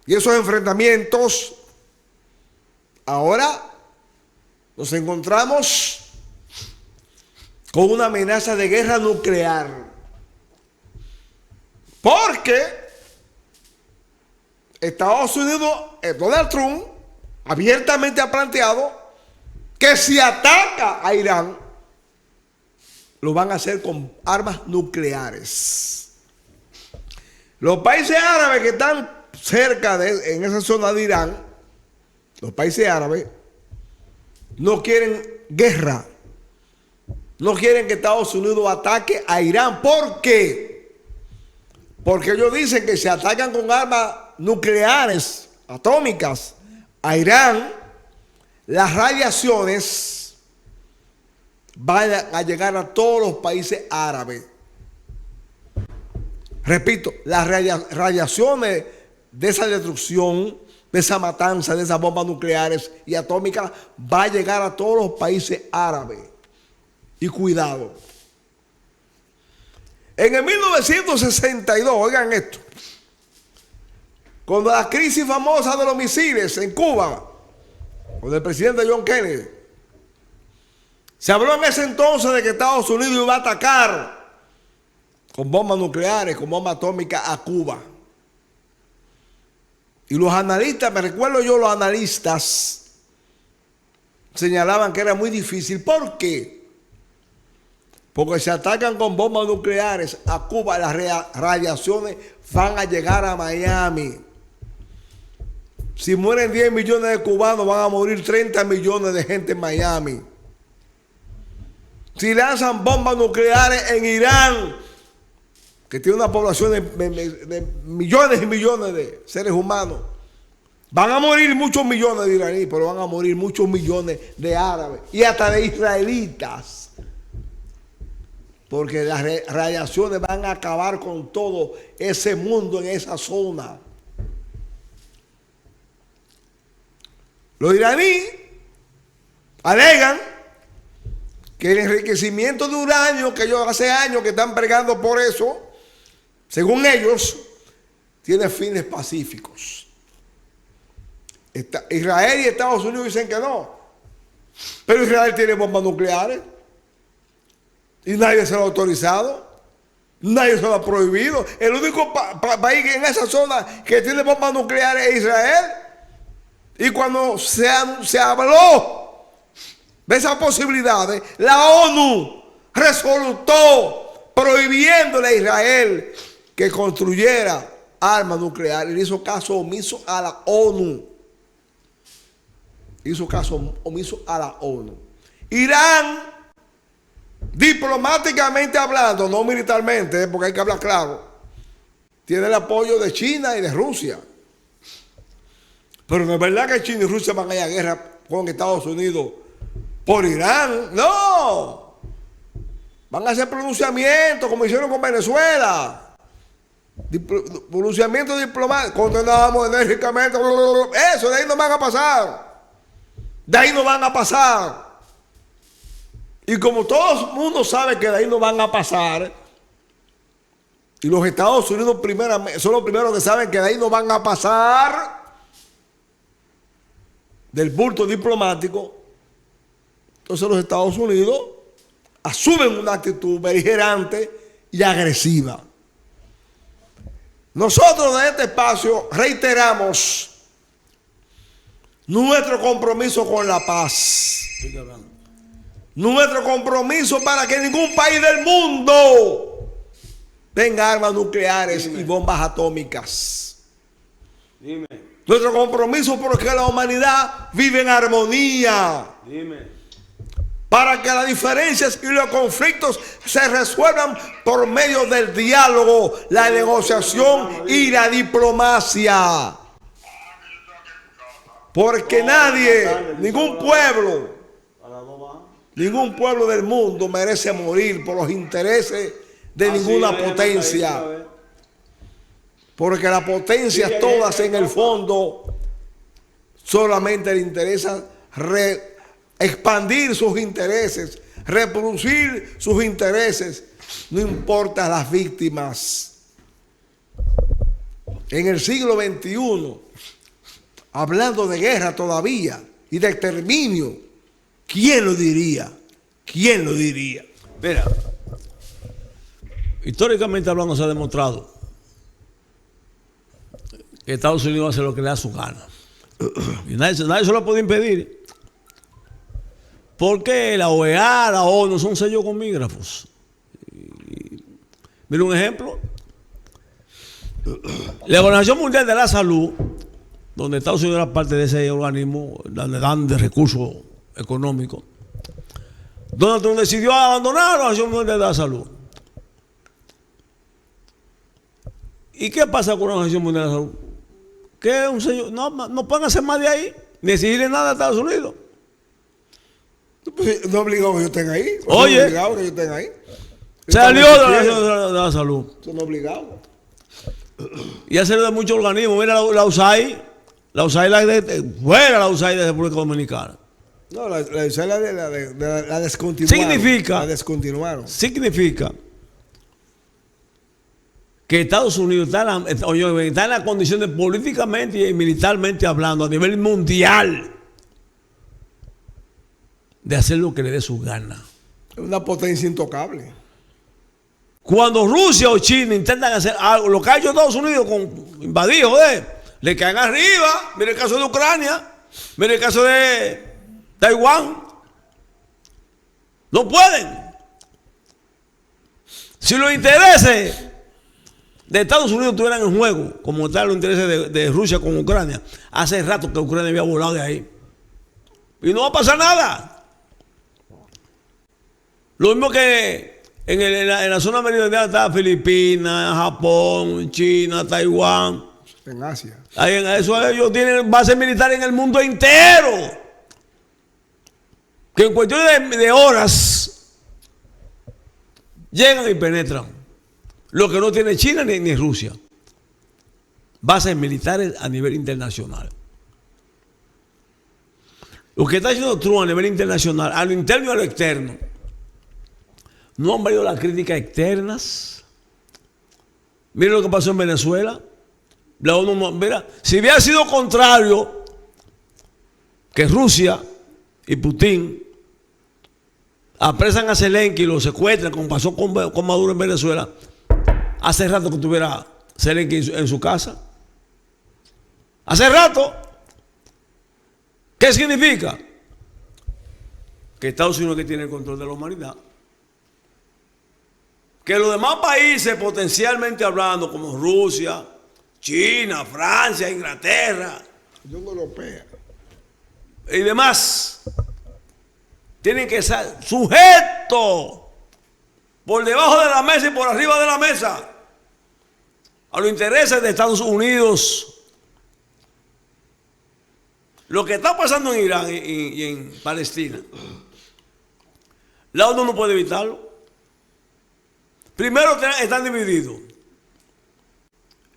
y esos enfrentamientos. Ahora nos encontramos con una amenaza de guerra nuclear, porque Estados Unidos, Donald Trump, abiertamente ha planteado que si ataca a Irán, lo van a hacer con armas nucleares. Los países árabes que están cerca en esa zona de Irán, los países árabes, no quieren guerra. No quieren que Estados Unidos ataque a Irán. ¿Por qué? Porque ellos dicen que si atacan con armas nucleares, atómicas, a Irán, las radiaciones van a llegar a todos los países árabes. Repito, las radiaciones de esa destrucción, de esa matanza, de esas bombas nucleares y atómicas, va a llegar a todos los países árabes. Y cuidado. En el 1962, oigan esto, cuando la crisis famosa de los misiles en Cuba, con el presidente John Kennedy, se habló en ese entonces de que Estados Unidos iba a atacar con bombas nucleares, con bombas atómicas a Cuba. Y los analistas, me recuerdo yo, los analistas señalaban que era muy difícil. ¿Por qué? Porque si atacan con bombas nucleares a Cuba, las radiaciones van a llegar a Miami. Si mueren 10 millones de cubanos, van a morir 30 millones de gente en Miami. Si lanzan bombas nucleares en Irán, que tiene una población de millones y millones de seres humanos, van a morir muchos millones de iraníes, pero van a morir muchos millones de árabes y hasta de israelitas. Porque las radiaciones van a acabar con todo ese mundo en esa zona. Los iraníes alegan que el enriquecimiento de uranio, que ellos hace años que están pregando por eso, según ellos, tiene fines pacíficos. Israel y Estados Unidos dicen que no. Pero Israel tiene bombas nucleares. Y nadie se lo ha autorizado. Nadie se lo ha prohibido. El único país en esa zona que tiene bombas nucleares es Israel. Y cuando se habló de esas posibilidades, la ONU resolutó prohibiéndole a Israel que construyera armas nucleares. Le hizo caso omiso a la ONU. Hizo caso omiso a la ONU. Irán, diplomáticamente hablando, no militarmente, porque hay que hablar claro, tiene el apoyo de China y de Rusia. Pero no es verdad que China y Rusia van a ir a guerra con Estados Unidos por Irán. No. Van a hacer pronunciamientos como hicieron con Venezuela. Pronunciamientos diplomáticos. Condenamos enérgicamente. Eso, de ahí no van a pasar. De ahí no van a pasar. Y como todo el mundo sabe que de ahí no van a pasar, y los Estados Unidos son los primeros que saben que de ahí no van a pasar del bulto diplomático, entonces los Estados Unidos asumen una actitud beligerante y agresiva. Nosotros en este espacio reiteramos nuestro compromiso con la paz. Nuestro compromiso para que ningún país del mundo tenga armas nucleares y bombas atómicas.
Dime.
Nuestro compromiso porque la humanidad vive en armonía.
Dime.
para que las diferencias y los conflictos se resuelvan por medio del diálogo, la negociación y la diplomacia. Porque nadie, ningún pueblo del mundo merece morir por los intereses de ninguna potencia. Porque las potencias todas en el fondo solamente le interesa expandir sus intereses, reproducir sus intereses, no importa las víctimas. En el siglo XXI, hablando de guerra todavía y de exterminio, ¿quién lo diría? ¿Quién lo diría?
Mira, históricamente hablando se ha demostrado que Estados Unidos hace lo que le da su gana. Y nadie se lo puede impedir. Porque la OEA, la ONU son sellos gomígrafos. Mira un ejemplo. La Organización Mundial de la Salud, donde Estados Unidos era parte de ese organismo, donde dan de recursos económicos, Donald Trump decidió abandonar la Organización Mundial de la Salud. ¿Y qué pasa con la Organización Mundial de la Salud? Que un señor, no pueden hacer más de ahí, ni exigirle nada a Estados Unidos.
Pues no obligado que yo estén ahí.
Oye,
no obligado que yo estén ahí.
Salió de la Organización de la Salud.
Eso no es obligado.
Y ha salido de muchos organismos. Mira la USAID. La USAID fuera la USAID de República Dominicana.
No, la descontinuaron. La descontinuaron.
Significa que Estados Unidos está en las condiciones políticamente y militarmente hablando a nivel mundial de hacer lo que le dé su gana.
Es una potencia intocable.
Cuando Rusia o China intentan hacer algo, lo que ha hecho Estados Unidos con invadir, le caen arriba. Mira el caso de Ucrania, mira el caso de Taiwán. No pueden. Si los intereses de Estados Unidos estuvieran en juego, como están los intereses de Rusia con Ucrania, hace rato que Ucrania había volado de ahí. Y no va a pasar nada. Lo mismo que en la zona meridional está Filipinas, Japón, China, Taiwán.
En Asia.
Ellos tienen bases militares en el mundo entero. Que en cuestión de horas llegan y penetran. Lo que no tiene China ni Rusia. Bases militares a nivel internacional. Lo que está haciendo Trump a nivel internacional, a lo interno y a lo externo, no han valido las críticas externas. Miren lo que pasó en Venezuela. La ONU, mira, si hubiera sido contrario que Rusia y Putin apresan a Zelensky y lo secuestran, como pasó con Maduro en Venezuela, hace rato que tuviera Zelensky en su casa. Hace rato. ¿Qué significa? Que Estados Unidos que tiene el control de la humanidad. Que los demás países potencialmente hablando, como Rusia, China, Francia, Inglaterra,
Unión Europea
y demás, tienen que ser sujetos por debajo de la mesa y por arriba de la mesa a los intereses de Estados Unidos. Lo que está pasando en Irán y en Palestina, la ONU no puede evitarlo. Primero, están divididos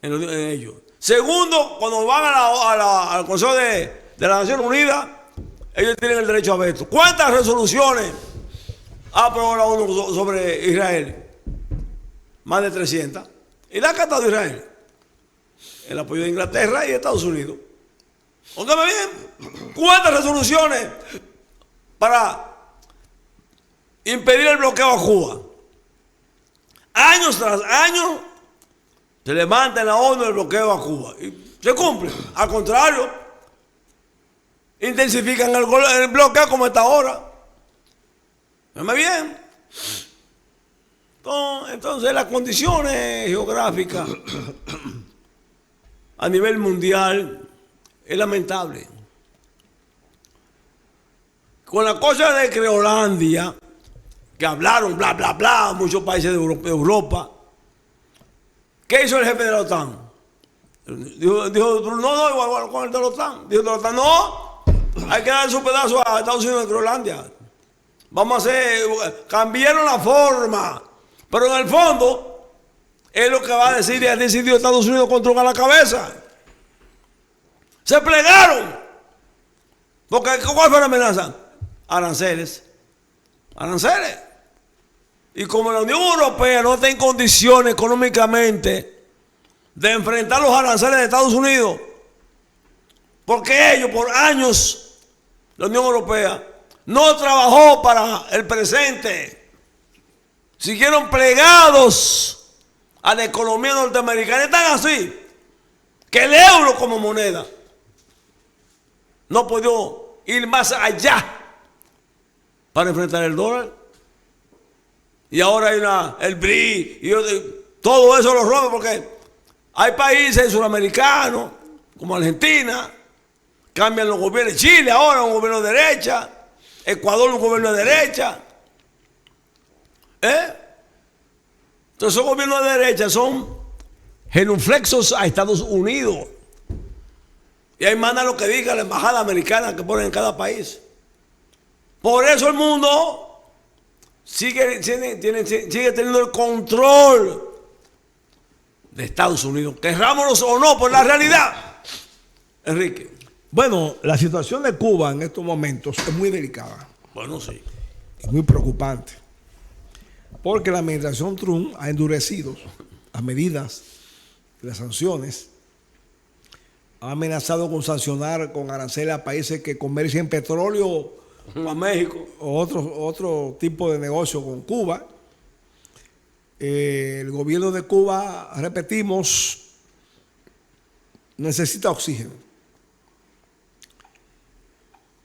en ellos. Segundo, cuando van al Consejo de las Naciones Unidas, ellos tienen el derecho a veto. ¿Cuántas resoluciones ha aprobado la ONU sobre Israel? Más de 300. ¿Y la ha acatado Israel? El apoyo de Inglaterra y de Estados Unidos. Óigame bien, ¿cuántas resoluciones para impedir el bloqueo a Cuba? Años tras años se levanta en la ONU el bloqueo a Cuba y se cumple. Al contrario, intensifican el bloqueo como está ahora. ¿Óigame bien? Entonces las condiciones geográficas a nivel mundial es lamentable con la cosa de Creolandia, que hablaron, bla, bla, bla, muchos países de Europa, ¿qué hizo el jefe de la OTAN? Dijo no, igual con el de la OTAN. Dijo de la OTAN, no, hay que dar su pedazo a Estados Unidos de Groenlandia. Vamos a hacer, cambiaron la forma, pero en el fondo, es lo que va a decir y ha decidido Estados Unidos controlar la cabeza. Se plegaron. Porque, ¿cuál fue la amenaza? Aranceles. Aranceles. Y como la Unión Europea no está en condiciones económicamente de enfrentar los aranceles de Estados Unidos, porque ellos por años, la Unión Europea, no trabajó para el presente, siguieron plegados a la economía norteamericana. Están así, que el euro como moneda no pudo ir más allá para enfrentar el dólar. Y ahora hay el BRI, y todo eso lo roba porque hay países sudamericanos, como Argentina, cambian los gobiernos. Chile ahora un gobierno de derecha, Ecuador un gobierno de derecha. Entonces esos gobiernos de derecha son genuflexos a Estados Unidos. Y ahí manda lo que diga la embajada americana que ponen en cada país. Por eso el mundo sigue teniendo el control de Estados Unidos, querrámonos o no, por la realidad. Enrique.
Bueno, la situación de Cuba en estos momentos es muy delicada.
Bueno, sí.
Es muy preocupante. Porque la administración Trump ha endurecido las medidas, las sanciones. Ha amenazado con sancionar con aranceles a países que comercian petróleo
a México
o otro tipo de negocio con Cuba. El gobierno de Cuba, repetimos, necesita oxígeno.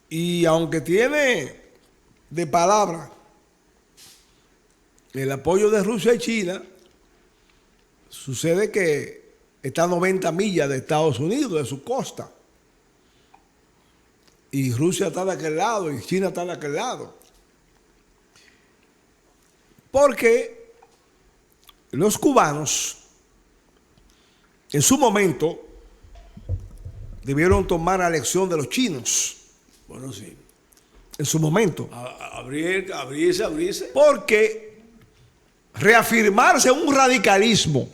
Y aunque tiene de palabra el apoyo de Rusia y China, sucede que está a 90 millas de Estados Unidos, de su costa. Y Rusia está de aquel lado y China está de aquel lado. Porque los cubanos, en su momento, debieron tomar la lección de los chinos.
Bueno, sí.
En su momento.
Abrirse.
Porque reafirmarse un radicalismo.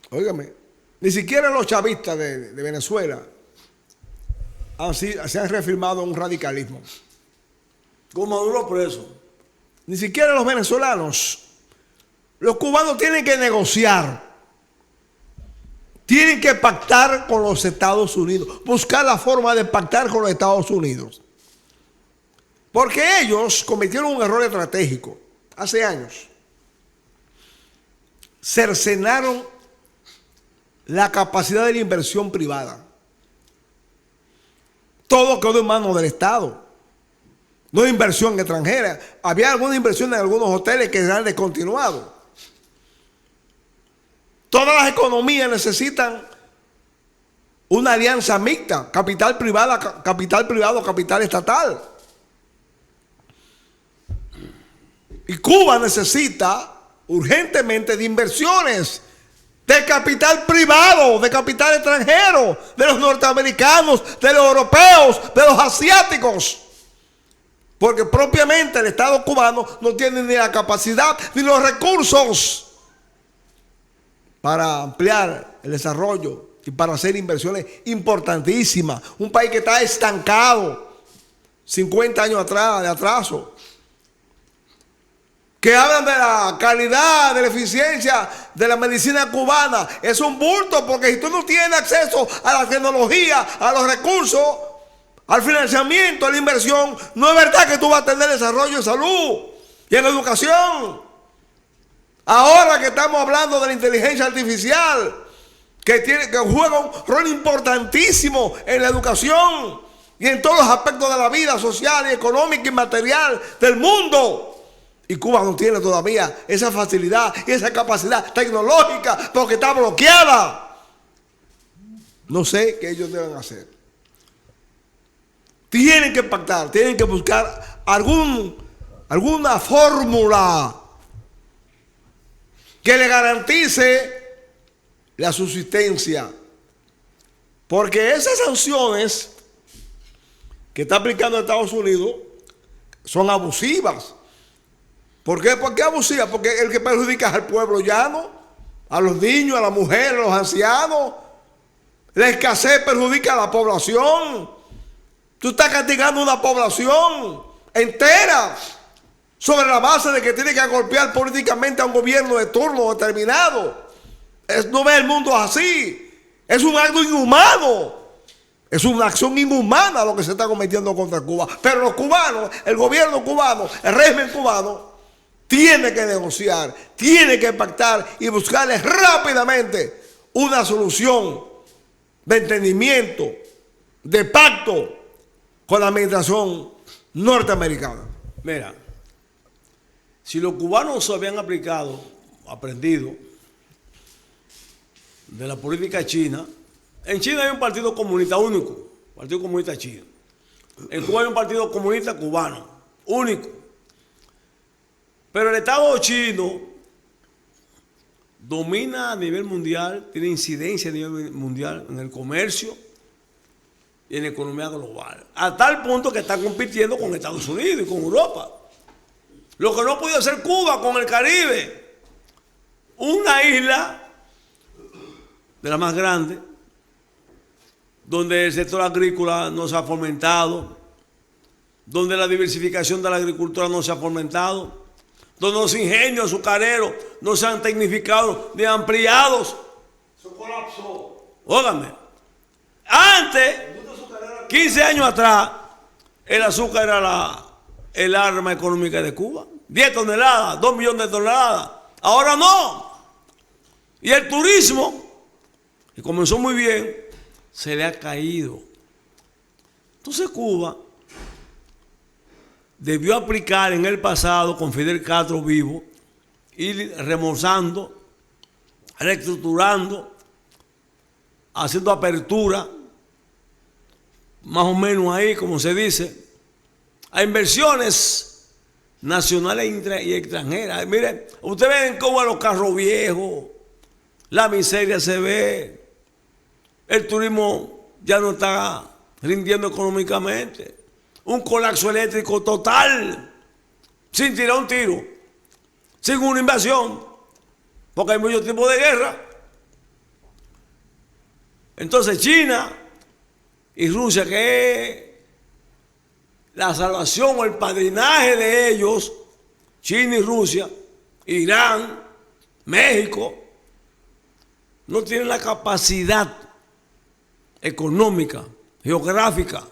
Óigame, ni siquiera los chavistas de Venezuela se han reafirmado un radicalismo.
Con Maduro preso.
Ni siquiera los venezolanos. Los cubanos tienen que negociar. Tienen que pactar con los Estados Unidos. Buscar la forma de pactar con los Estados Unidos. Porque ellos cometieron un error estratégico hace años. Cercenaron la capacidad de la inversión privada. Todo quedó en manos del Estado. No hay inversión extranjera. Había alguna inversión en algunos hoteles que se han descontinuado. Todas las economías necesitan una alianza mixta, capital privado, capital estatal. Y Cuba necesita urgentemente de inversiones, de capital privado, de capital extranjero, de los norteamericanos, de los europeos, de los asiáticos. Porque propiamente el Estado cubano no tiene ni la capacidad ni los recursos para ampliar el desarrollo y para hacer inversiones importantísimas. Un país que está estancado, 50 años atrás de atraso. Que hablan de la calidad, de la eficiencia de la medicina cubana. Es un bulto, porque si tú no tienes acceso a la tecnología, a los recursos, al financiamiento, a la inversión, no es verdad que tú vas a tener desarrollo en salud y en educación. Ahora que estamos hablando de la inteligencia artificial, que juega un rol importantísimo en la educación y en todos los aspectos de la vida social y económica y material del mundo. Y Cuba no tiene todavía esa facilidad y esa capacidad tecnológica porque está bloqueada. No sé qué ellos deben hacer. tienen que pactar, tienen que buscar alguna fórmula que le garantice la subsistencia. Porque esas sanciones que está aplicando Estados Unidos son abusivas. ¿Por qué? ¿Por qué abusivas? Porque el que perjudica es al pueblo llano, a los niños, a las mujeres, a los ancianos. La escasez perjudica a la población. Tú estás castigando a una población entera sobre la base de que tiene que golpear políticamente a un gobierno de turno determinado. No ve el mundo así. Es un acto inhumano. Es una acción inhumana lo que se está cometiendo contra Cuba. Pero los cubanos, el gobierno cubano, el régimen cubano, tiene que negociar, tiene que pactar y buscarle rápidamente una solución de entendimiento, de pacto con la administración norteamericana.
Mira, si los cubanos se habían aprendido de la política china, en China hay un partido comunista único, Partido Comunista Chino. En Cuba hay un partido comunista cubano, único. Pero el Estado chino domina a nivel mundial, tiene incidencia a nivel mundial en el comercio y en la economía global. A tal punto que está compitiendo con Estados Unidos y con Europa. Lo que no ha podido hacer Cuba con el Caribe. Una isla de las más grandes, donde el sector agrícola no se ha fomentado, donde la diversificación de la agricultura no se ha fomentado, donde los ingenios azucareros no se han tecnificado ni ampliados.
Eso colapsó.
Óigame, antes, 15 años atrás, el azúcar era el arma económica de Cuba. 10 toneladas, 2 millones de toneladas. Ahora no. Y el turismo, que comenzó muy bien, se le ha caído. Entonces Cuba debió aplicar en el pasado con Fidel Castro vivo, ir remozando, reestructurando, haciendo apertura, más o menos ahí, como se dice, a inversiones nacionales y extranjeras. Miren, ustedes ven en Cuba los carros viejos, la miseria se ve, el turismo ya no está rindiendo económicamente, un colapso eléctrico total, sin tirar un tiro, sin una invasión, porque hay muchos tipos de guerra. Entonces China y Rusia, que es la salvación o el padrinaje de ellos, China y Rusia, Irán, México, no tienen la capacidad económica, geográfica,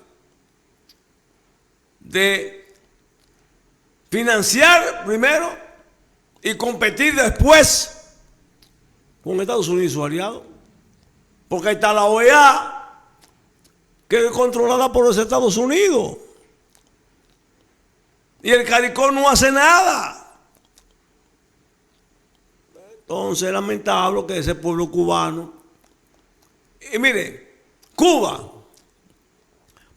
de financiar primero y competir después con Estados Unidos y sus aliados. Porque ahí está la OEA, que es controlada por los Estados Unidos. Y el CARICOM no hace nada. Entonces es lamentable que ese pueblo cubano. Y mire, Cuba,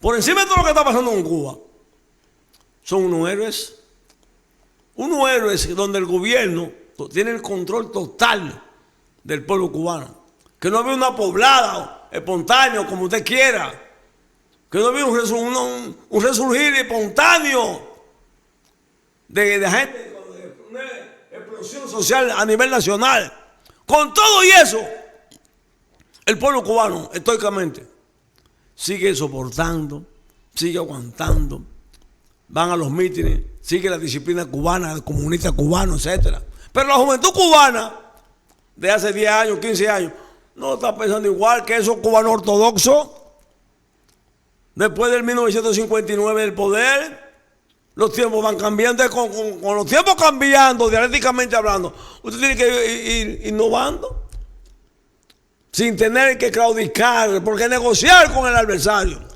por encima de todo lo que está pasando en Cuba, son unos héroes donde el gobierno tiene el control total del pueblo cubano. Que no había una poblada espontánea, como usted quiera. Que no había un resurgir espontáneo de gente, una explosión social a nivel nacional. Con todo y eso, el pueblo cubano, estoicamente, sigue soportando, sigue aguantando. Van a los mítines, sigue la disciplina cubana, el comunista cubano, etc. Pero la juventud cubana, de hace 10 años, 15 años, no está pensando igual que esos cubanos ortodoxos. Después del 1959 del poder, los tiempos van cambiando. Con los tiempos cambiando, dialécticamente hablando, usted tiene que ir innovando, sin tener que claudicar, porque negociar con el adversario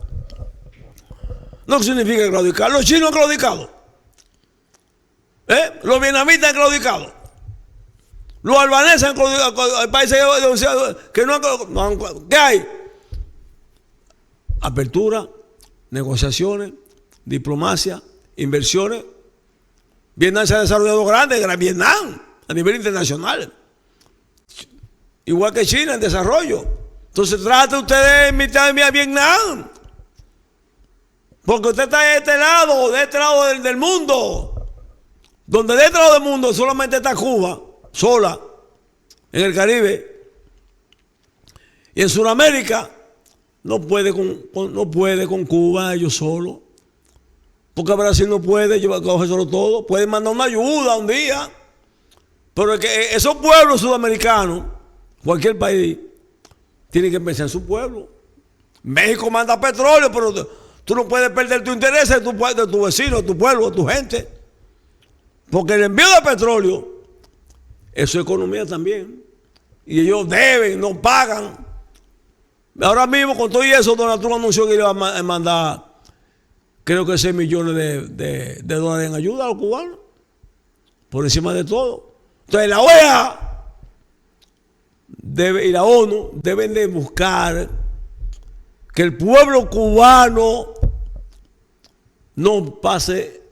no significa claudicar. Los chinos han claudicado, los vietnamitas han claudicado, los albaneses han claudicado. Hay países que no han claudicado. ¿Qué hay? Apertura, negociaciones, diplomacia, inversiones. Vietnam se ha desarrollado grande, Vietnam, a nivel internacional. Igual que China en desarrollo. Entonces trate usted de invitarme a Vietnam. Porque usted está de este lado del mundo. Donde de este lado del mundo solamente está Cuba, sola, en el Caribe. Y en Sudamérica no puede con Cuba ellos solos. Porque Brasil no puede cogerlo todo. Puede mandar una ayuda un día. Pero es que esos pueblos sudamericanos, cualquier país, tiene que pensar en su pueblo. México manda petróleo, pero tú no puedes perder tu interés de tu vecino, de tu pueblo, de tu gente. Porque el envío de petróleo es su economía también. Y ellos deben, no pagan. Ahora mismo, con todo eso, Donald Trump anunció que iba a mandar, creo que 6 millones de dólares en ayuda a los cubanos. Por encima de todo. Entonces la OEA y la ONU deben de buscar que el pueblo cubano no pase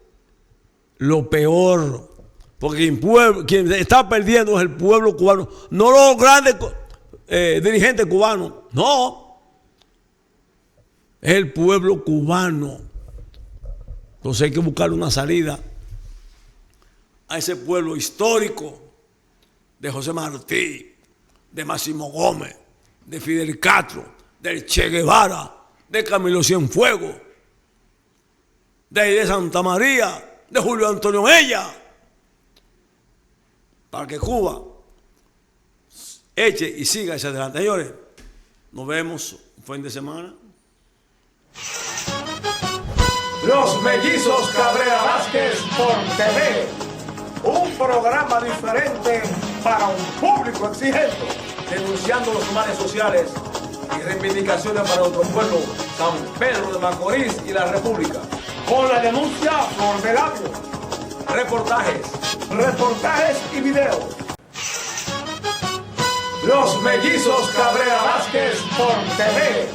lo peor. Porque quien está perdiendo es el pueblo cubano. No los grandes dirigentes cubanos. No. Es el pueblo cubano. Entonces hay que buscar una salida a ese pueblo histórico de José Martí, de Máximo Gómez, de Fidel Castro, del Che Guevara, de Camilo Cienfuegos, de Santa María, de Julio Antonio Mella, para que Cuba eche y siga hacia adelante. Señores, nos vemos un fin de semana.
Los Mellizos Cabrera Vázquez por TV. Un programa diferente para un público exigente, denunciando los males sociales y reivindicaciones para nuestro pueblo, San Pedro de Macorís y la República. Con la denuncia por delante. Reportajes y videos. Los Mellizos Cabrera Vázquez por TV.